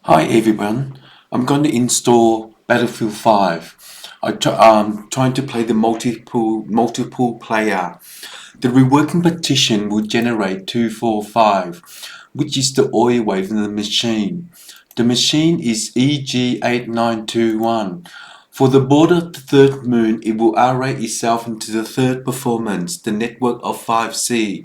Hi everyone, I'm going to install Battlefield 5. I'm trying to play the multiple player. The reworking partition will generate 245, which is the oil wave in the machine. The machine is EG8921. For the board of the third moon, it will array itself into the third performance, the network of 5C.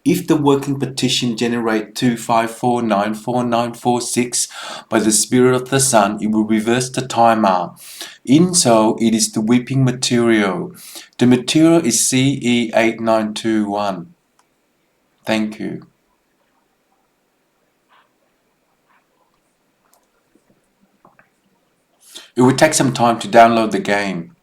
If the working partition generate 2549446 by the spirit of the sun, it will reverse the timer. In so, it is the whipping material. The material is CE8921. Thank you. It will take some time to download the game.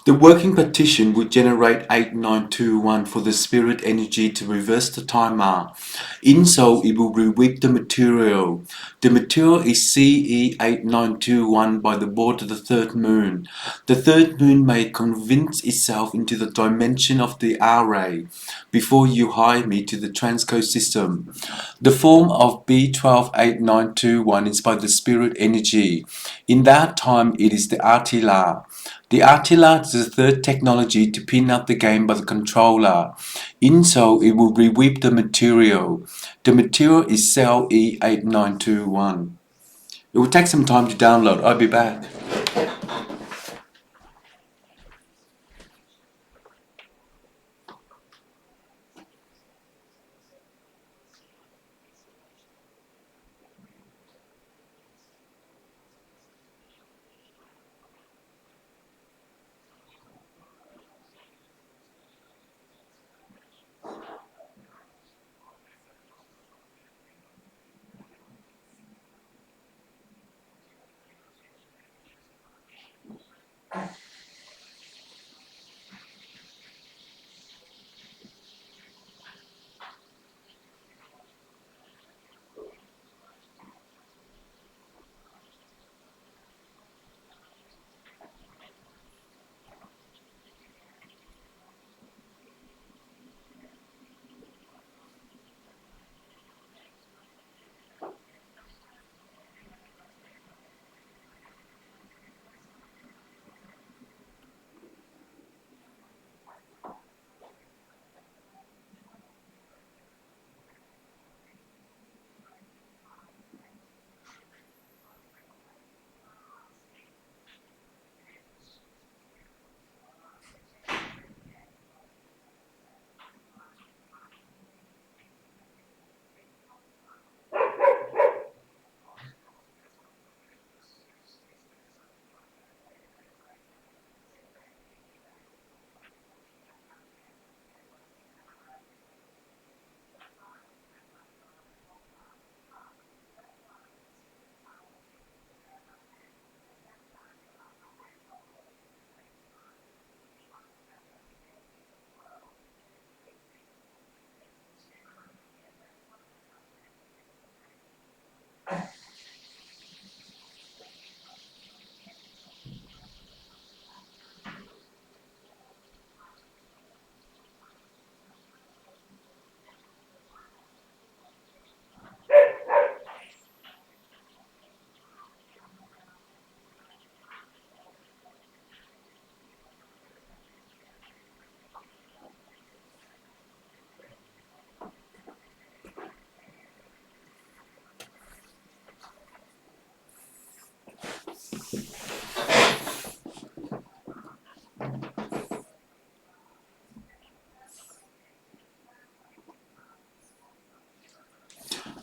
The working partition would generate 8921 for the spirit energy to reverse the timer. In so, it will re-whip the material. The material is CE8921 by the board of the third moon. The third moon may convince itself into the dimension of the array before you hire me to the transcode system. The form of B128921 is by the spirit energy. In that time, it is the Attila. The Attila is the third technology to pin up the game by the controller. In so, it will re-whip the material. The material is cell E8921. It will take some time to download. I'll be back.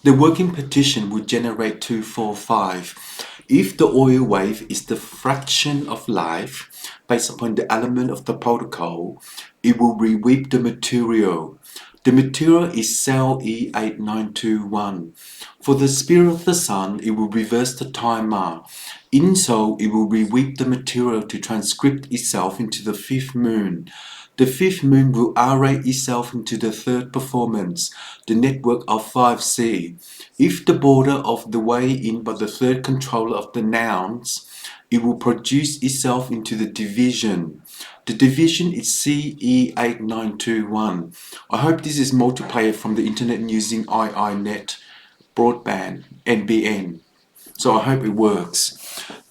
The working partition would generate 245. If the oil wave is the fraction of life based upon the element of the protocol, it will re-whip the material. The material is cell E8921. For the spirit of the sun, it will reverse the timer. In so, it will re-whip the material to transcript itself into the fifth moon. The fifth moon will array itself into the third performance, the network of 5C. If the border of the way in by the third controller of the nouns, it will produce itself into the division. The division is CE8921. I hope this is multiplayer from the internet using IINet broadband NBN. So I hope it works.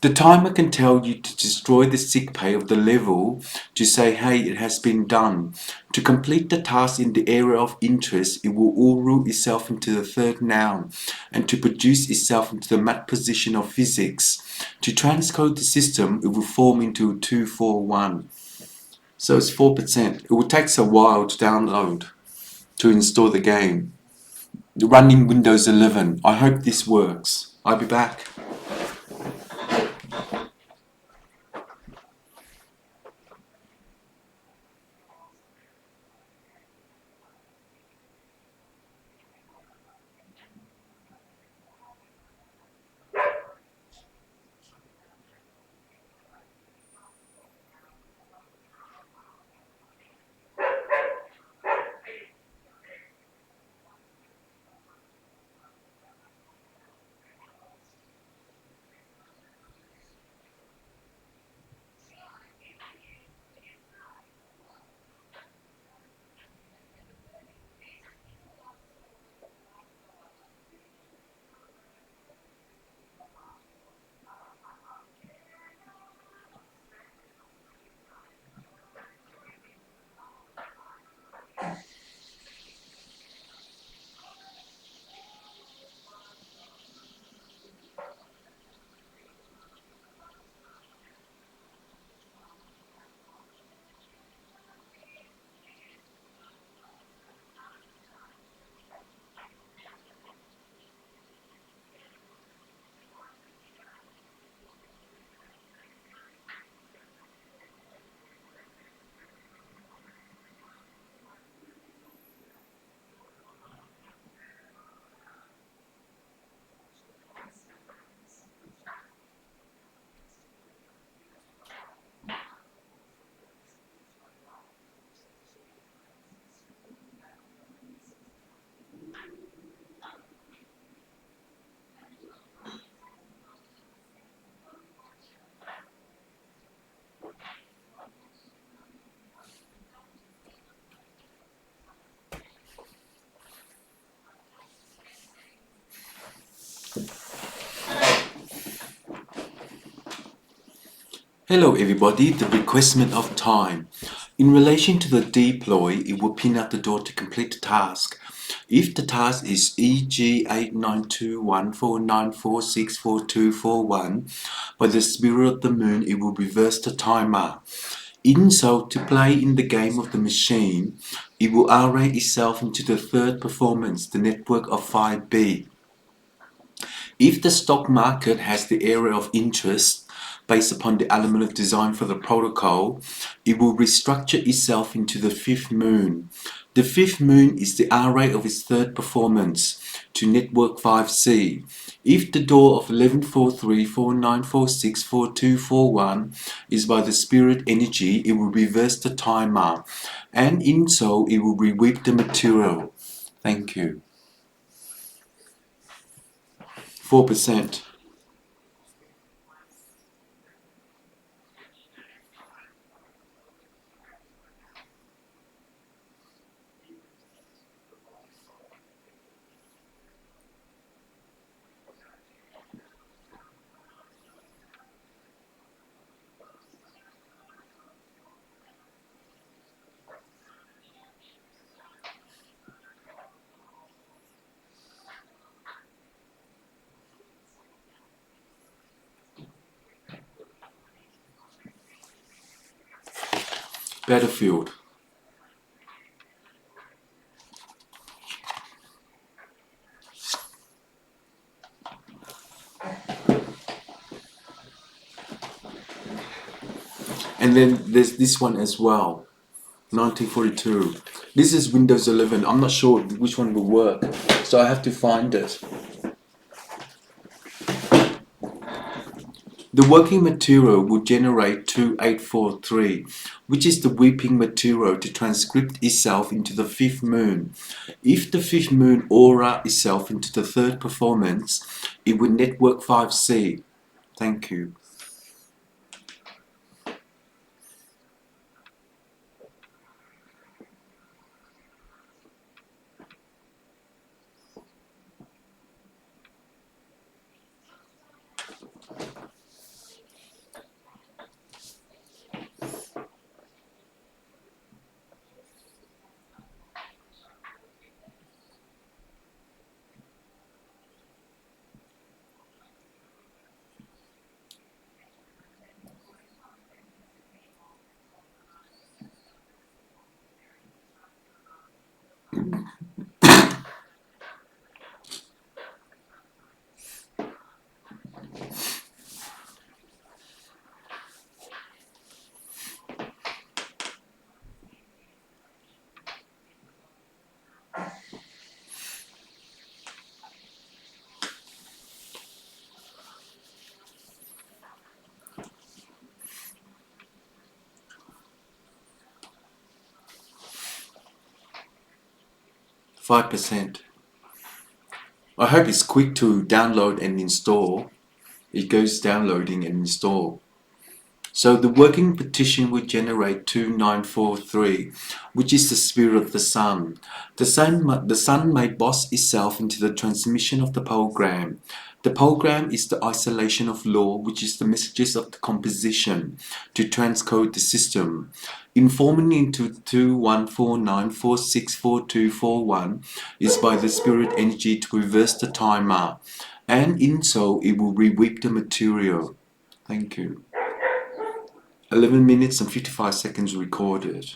The timer can tell you to destroy the sick pay of the level to say, hey, it has been done. To complete the task in the area of interest, it will all rule itself into the third noun and to produce itself into the mat position of physics. To transcode the system, it will form into 241. So it's 4%. It will take a while to download, to install the game. Running Windows 11. I hope this works. I'll be back. Hello everybody, the requestment of time. In relation to the deploy, it will pin out the door to complete the task. If the task is EG892149464241, by the spirit of the moon, it will reverse the timer. So, to play in the game of the machine, it will array itself into the third performance, the network of 5B. If the stock market has the area of interest based upon the element of design for the protocol, it will restructure itself into the fifth moon. The fifth moon is the array of its third performance to network 5C. If the door of 114349464241 is by the spirit energy, it will reverse the timer, and in so it will reweave the material. Thank you. 4%. Battlefield. And then there's this one as well, 1942. This is Windows 11. I'm not sure which one will work, so I have to find it. The working material would generate 2843, which is the weeping material to transcript itself into the fifth moon. If the fifth moon aura itself into the third performance, it would network 5C. Thank you. %. I hope it's quick to download and install. It goes downloading and install. So the working petition would generate 2943, which is the spirit of the sun. The sun may boss itself into the transmission of the program. The program is the isolation of law, which is the messages of the composition to transcode the system. Informing into 2149464241 is by the spirit energy to reverse the timer, and in so it will re-whip the material. Thank you. 11 minutes and 55 seconds recorded.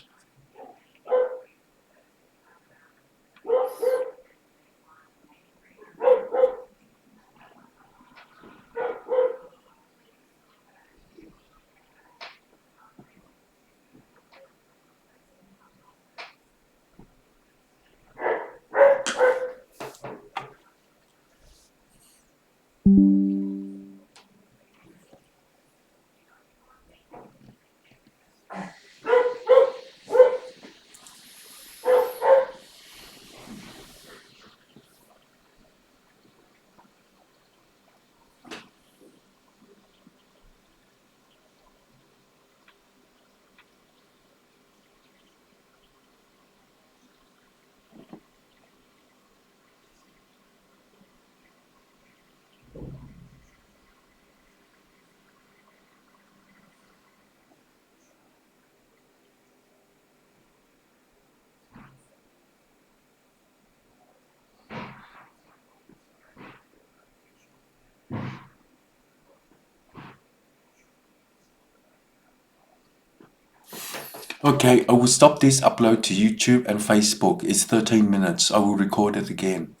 Okay, I will stop this upload to YouTube and Facebook. It's 13 minutes. I will record it again.